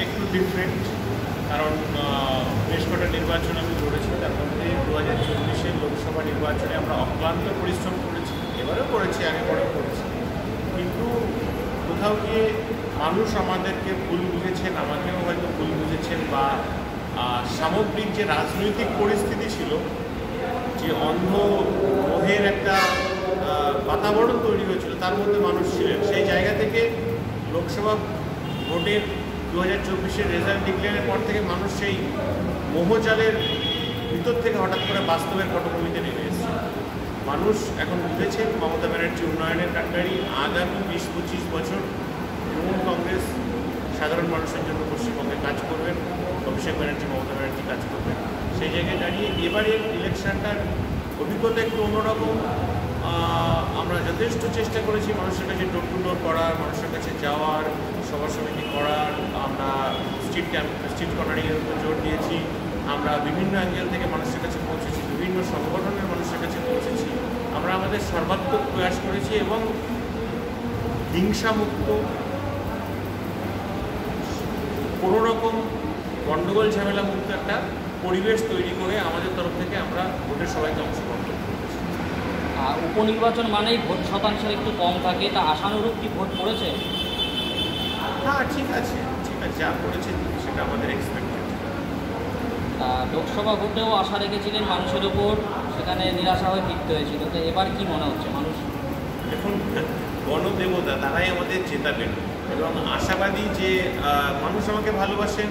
একটু ডিফারেন্ট, কারণ বেশ কটা নির্বাচন আমি করেছি, তার মধ্যে 2024-এর লোকসভা নির্বাচনে আমরা অক্লান্ত পরিশ্রম করেছি, এবারেও করেছি, আগে পরেও করেছি, কিন্তু কোথাও গিয়ে মানুষ আমাদেরকে ভুল বুঝেছেন, আমাকেও হয়তো ভুল বুঝেছেন, বা সামগ্রিক যে রাজনৈতিক পরিস্থিতি ছিল, যে অন্ধ মোহের একটা বাতাবরণ তৈরি হয়েছিল, তার মধ্যে মানুষ ছিলেন। সেই জায়গা থেকে লোকসভা ভোটের 2024-এর রেজাল্ট ডিক্লেয়ারের পর থেকে মানুষ সেই মোহজালের ভিতর থেকে হঠাৎ করে বাস্তবের পটভূমিতে নেমে এসেছে। মানুষ এখন বুঝেছেন মমতা ব্যানার্জি উন্নয়নের কাণ্ডারি। আগামী 20-25 বছর তৃণমূল কংগ্রেস সাধারণ মানুষের জন্য পশ্চিমবঙ্গে কাজ করবেন, অভিষেক ব্যানার্জি, মমতা ব্যানার্জি কাজ করবেন। সেই জায়গায় দাঁড়িয়ে এবারের ইলেকশনটার অভিজ্ঞতা একটু অন্যরকম। আমরা যথেষ্ট চেষ্টা করেছি মানুষের কাছে ডোর টু ডোর করার, মানুষের কাছে যাওয়ার, সভা সমিতি করার। আমরা স্ট্রিট কর্নারিংয়ের উপর জোর দিয়েছি। আমরা বিভিন্ন অ্যাঙ্গেল থেকে মানুষের কাছে পৌঁছেছি, বিভিন্ন সংগঠনের মানুষের কাছে পৌঁছেছি। আমরা আমাদের সর্বাত্মক প্রয়াস করেছি এবং হিংসামুক্ত, কোনো রকম গণ্ডগোল ঝামেলা মুক্ত একটা পরিবেশ তৈরি করে আমাদের তরফ থেকে আমরা ভোটের সবাইকে অংশগ্রহণ করতে পেরেছি। উপনির্বাচন মানেই ভোট শতাংশের একটু কম থাকে, তা আশানুরূপ কি ভোট পড়েছে? হ্যাঁ, ঠিক আছে, যা করেছে সেটা আমাদের এক্সপেক্টেড। লোকসভা ভোটেও আশা রেখেছিলেন মানুষের ওপর, সেখানে নিরাশা হয়ে ফিরতে হয়েছিল, তো এবার কি মনে হচ্ছে মানুষ? দেখুন, গণদেবতা তারাই আমাদের জেতাবেন এবং আশাবাদী যে মানুষ আমাকে ভালোবাসেন,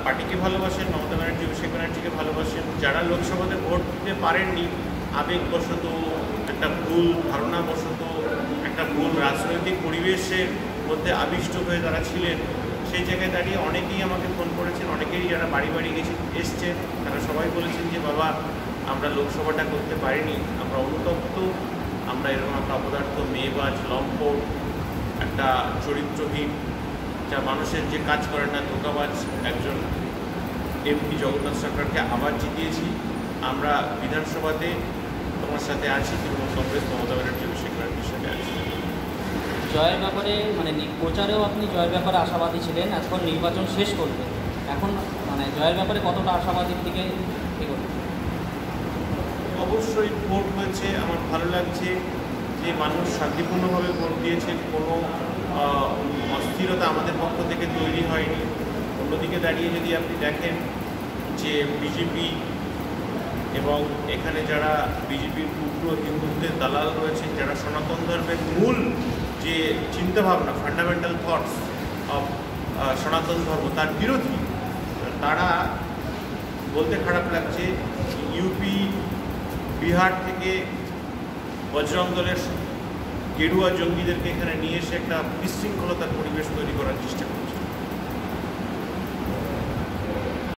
পার্টিকে ভালোবাসেন, মমতা ব্যানার্জি, অভিষেক ব্যানার্জিকে ভালোবাসেন। যারা লোকসভাতে ভোট দিতে পারেননি, আবেগবশত, একটা ভুল ধারণাবশত, একটা ভুল রাজনৈতিক পরিবেশের মধ্যে আবিষ্ট হয়ে তারা ছিলেন, সেই জায়গায় দাঁড়িয়ে অনেকেই আমাকে ফোন করেছেন। অনেকেই যারা বাড়ি বাড়ি এসছেন, তারা সবাই বলেছেন যে বাবা, আমরা লোকসভাটা করতে পারিনি, আমরা অনুতপ্ত, আমরা এরকম একটা অপদার্থ, মেয়েবাজ, লম্পট, একটা চরিত্রহীন, যা মানুষের যে কাজ করে না, ধোঁকাবাজ একজন এমপি জগন্নাথ সরকারকে আবার জিতিয়েছি। আমরা বিধানসভাতে তোমার সাথে আছি, তৃণমূল কংগ্রেস, মমতা ব্যানার্জি, অভিষেক ব্যানার্জির সাথে আছি। জয়ের ব্যাপারে প্রচারেও আপনি জয়ের ব্যাপারে আশাবাদী ছিলেন, এখন নির্বাচন শেষ করবে, এখন জয়ের ব্যাপারে কতটা আশাবাদীর দিকে এগোবে? অবশ্যই ভোট হয়েছে, আমার ভালো লাগছে যে মানুষ শান্তিপূর্ণভাবে ভোট দিয়েছে, কোনো অস্থিরতা আমাদের পক্ষ থেকে তৈরি হয়নি। অন্যদিকে দাঁড়িয়ে যদি আপনি দেখেন যে বিজেপি এবং এখানে যারা বিজেপির উগ্র হিন্দুত্বের দালাল রয়েছেন, যারা সনাতন ধর্মের মূল যে চিন্তাভাবনা, ফান্ডামেন্টাল থটস অফ সনাতন ধর্ম, তার বিরোধী, তারা বলতে খারাপ লাগছে ইউপি, বিহার থেকে বজরং দলের গেরুয়া জঙ্গিদেরকে এখানে নিয়ে এসে একটা বিশৃঙ্খলতার পরিবেশ তৈরি করার চেষ্টা করছে।